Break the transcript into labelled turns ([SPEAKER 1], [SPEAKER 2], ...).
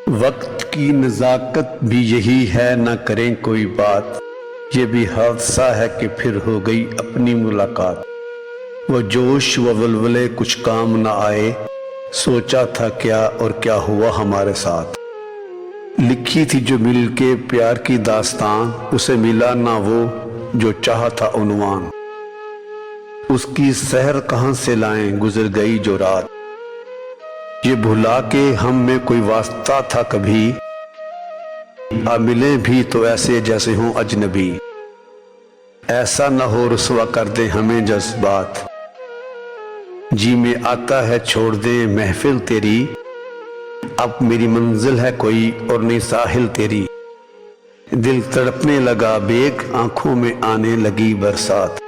[SPEAKER 1] وقت کی نزاکت بھی یہی ہے، نہ کریں کوئی بات، یہ بھی حادثہ ہے کہ پھر ہو گئی اپنی ملاقات۔ وہ جوش و ولولے کچھ کام نہ آئے، سوچا تھا کیا اور کیا ہوا ہمارے ساتھ۔ لکھی تھی جو مل کے پیار کی داستان، اسے ملا نہ وہ جو چاہا تھا عنوان۔ اس کی سحر کہاں سے لائیں، گزر گئی جو رات، یہ بھلا کہ ہم میں کوئی واسطہ تھا کبھی، آ ملیں بھی تو ایسے جیسے ہوں اجنبی۔ ایسا نہ ہو رسوا کر دیں ہمیں جذبات، جی میں آتا ہے چھوڑ دیں محفل تیری، اب میری منزل ہے کوئی اور نہیں ساحل تیری۔ دل تڑپنے لگا بیک، آنکھوں میں آنے لگی برسات۔